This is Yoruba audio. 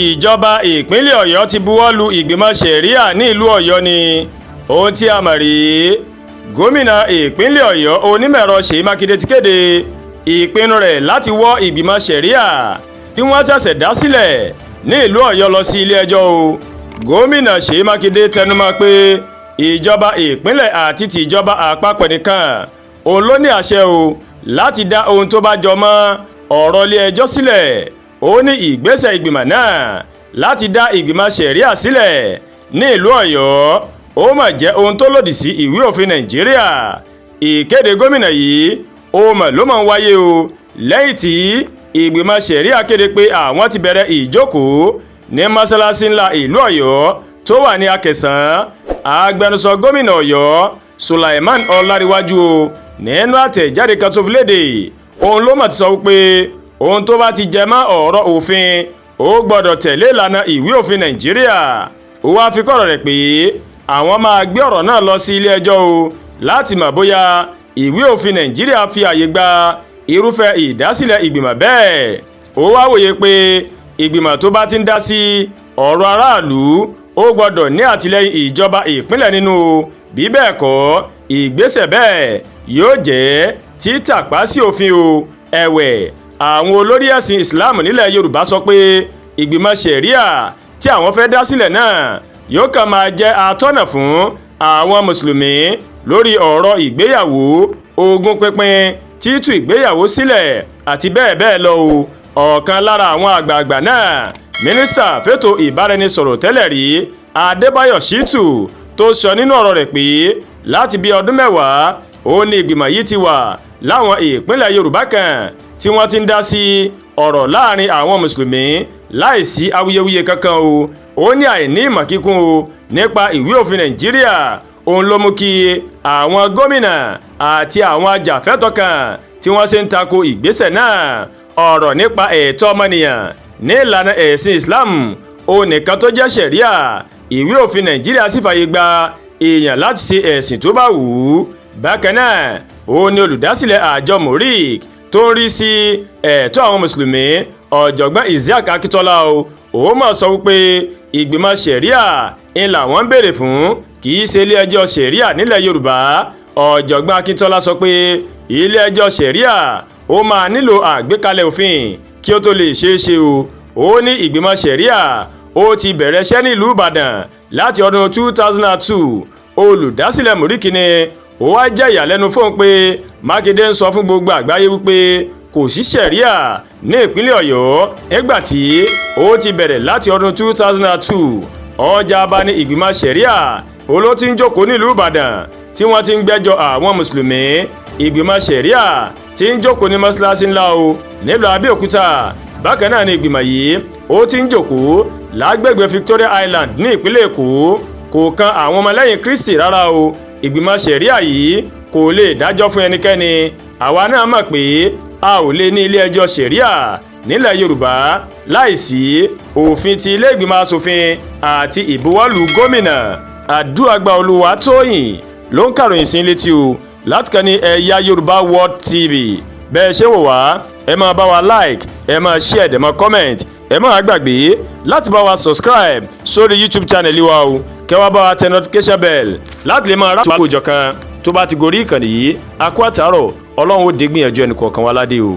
ìjọba ìpínlẹ̀ Ọ̀yọ́ ti buwọ́ lu ìgbìmọ̀ ṣẹ̀ríà ní ìlú Ọ̀yọ́ ni ohun tí a mọ̀ rí. Gómìnà ìpínlẹ̀ Ọ̀yọ́ onímọ̀-ẹ̀rọ Ṣèyí Mákindé ti kéde ìpinnu rẹ̀ láti wọ́ ìgbìmọ̀ ṣẹ̀ríà tí wọ́n ṣẹ̀ṣẹ̀ dá sílẹ̀ ní ìlú Ọ̀yọ́ lọ sí ilé ẹjọ́ o. Gómìnà Ṣèyí Mákindé tẹnumọ́ pé ìjọba ìpínlẹ̀ àti ti ìjọba àpapọ̀ nìkan òun ló ní àṣẹ o láti dá ohun tó bá jọ mọ́ ọ̀rọ̀ ilé ẹjọ́ sílẹ̀. Ó ní ìgbésẹ̀ ìgbìmọ̀ náà láti dá ìgbìmọ̀ ṣẹ̀ríà sílẹ̀ ní ìlú Ọ̀yọ́ ó mà jẹ́ ohun tó lòdì sí ìwé òfin Nàìjíríà. Ìkéde gómìnà yìí ó mà ló máa ń wáyé o lẹ́yìn tí ìgbìmọ̀ ṣẹ̀ríà kéde pé àwọn ti bẹ̀rẹ̀ ìjókòó ní mọ́sálásí ńlá ìlú Ọ̀yọ́ tó wà ní Akẹ̀sán. Agbẹnusọ gómìnà Ọ̀yọ́ Sulaiman Ọláríwájú o nínú àtẹ̀jáde kan tó fi léde òun ló mà ti sọ wípé ohun tó bá ti jẹ mọ́ ọ̀rọ̀ òfin ó gbọ́dọ̀ tẹ̀lé ìlànà ìwé òfin Nàìjíríà. Ó wá fi kọ́rọ̀ rẹ̀ pé àwọn máa gbé ọ̀rọ̀ náà lọ sí ilé ẹjọ́ o láti mọ̀ bóyá ìwé òfin Nàìjíríà fi àyè gba irúfẹ́ ìdásílẹ̀ ìgbìmọ̀ bẹ́ẹ̀. Ó wá wòye pé ìgbìmọ̀ tó bá ti ń dá sí ọ̀rọ̀ aráàlú ó gbọ́dọ̀ ní àtìlẹ́yìn ìjọba ìpínlẹ̀ nínú bí bẹ́ẹ̀ kọ́ ìgbésẹ̀ bẹ́ẹ̀ yóò jẹ́ títàpá sí òfin o. Ẹ̀wẹ̀ àwọn olórí ẹ̀sìn Islam nílẹ̀ Yorùbá sọ pé ìgbìmọ̀ ṣẹ̀ríà tí àwọn fẹ́ dá sílẹ̀ náà yóò kàn máa jẹ́ atọ́nà fún àwọn mùsùlùmí lórí ọ̀rọ̀ ìgbéyàwó, ogún pínpín, títú ìgbéyàwó sílẹ̀ àti bẹ́ẹ̀ bẹ́ẹ̀ lọ o. Ọ̀kan lára àwọn àgbààgbà náà mínísítà fétò ìbáraẹnisọ̀rọ̀ tẹ́lẹ̀ rí Adébáyọ̀ Ṣítù tó sọ nínú ọ̀rọ̀ rẹ̀ pé láti bí ọdún mẹ́wàá ó ní ìgbìmọ̀ yìí ti wà láwọn ìpínlẹ̀ Yorùbá kan tí wọ́n ti ń dá sí ọ̀rọ̀ láàrin àwọn mùsùlùmí láìsí awuyewuye kankan o. Ó ní àìní ìmọ̀ kíkún o nípa ìwé òfin Nàìjíríà òun ló mú kí àwọn gómìnà àti àwọn ajàfẹ́tọ̀ọ́ kan tí wọ́n ṣe ń tako ìgbésẹ̀ náà. Ọ̀rọ̀ nípa ẹ̀tọ́ ọmọnìyàn ní ìlànà ẹ̀sìn Islam òun nìkan tó jẹ́ ṣẹ̀ríà. Ìwé òfin Nàìjíríà sì fàyè gba èèyàn láti ṣe ẹ̀sìn tó bá wù ú. Bákan náà òun ni olùdásílẹ̀ àjọ MORIC tó ń rí sí ẹ̀tọ́ àwọn mùsùlùmí ọ̀jọ̀gbọ́n Isiaq Akíntọ́lá o. Ó mà sọ wípé ìgbìmọ̀ ṣẹ̀ríà ń làwọn ń béèrè fún kì í ṣe ilé ẹjọ́ ṣẹ̀ríà nílẹ̀ Yorùbá. Ọ̀jọ̀gbọ́n Akíntọ́lá sọ pé ilé ẹjọ́ ṣẹ̀ríà ó máa nílò àgbékalẹ̀ òfin kí ó tó lè ṣeé ṣe o. Ó ní ìgbìmọ̀ ṣẹ̀ríà ó ti bẹ̀rẹ̀ iṣẹ́ nílùú Ìbàdàn láti ọdún 2002. Olùdásílẹ̀ MORIC ni ó wá jẹ́ ìyàlẹ́nu fóun pé Mákindé ń sọ fún gbogbo àgbáyé wípé kò sí ṣẹ̀ríà ní ìpínlẹ̀ Ọ̀yọ́ nígbà tí ó ti bẹ̀rẹ̀ láti ọdún 2002. Ọjà bá ní ìgbìmọ̀ ṣẹ̀ríà oló ti ń jókòó nílùú Ìbàdàn tí wọ́n ti ń gbẹ́jọ́ àwọn mùsùlùmí. Ìgbìmọ̀ ṣẹ̀ríà ti ń jókòó ní mọ́ṣáláṣí ńlá o nílùú Abẹ́òkúta. Bákan náà ni ìgbìmọ̀ yìí ó ti ń jókòó lágbègbè Victoria Island ní ìpínlẹ̀ Èkó. Kò kan àwọn ọmọlẹ́yìn Kristi rárá o. Ìgbìmọ̀ ṣẹ̀ríà yìí kò lè dájọ́ fún ẹnikẹ́ni. Àwa náà mọ̀ pé a ò lè ní ilé ẹjọ́ ṣẹ̀ríà nílẹ̀ Yorùbá láìsí òfin ti ilé ìgbìmọ̀ asòfin àti ìbuwọ́lù gómìnà. Àdúràgbà Olúwatóyìn ló ń kàròyìn sí létí o láti kàn ní Ẹ̀yà Yorùbá World TV. Bẹ́ẹ̀ ṣe wò wá ẹ máa bá wa like, ẹ máa share, ẹ máa comment, ẹ máa gbàgbé láti bá wa subscribe sórí YouTube channel wa o. Kẹ́ wá bá wa tẹ notification bell láti lè máa rà àpòjọ kan tó bá ti gorí ìkànnì yìí. A kú àtàárọ̀, Ọlọ́run ó dé gbìyànjú ẹnì kọ̀ọ̀kan wa ládé o.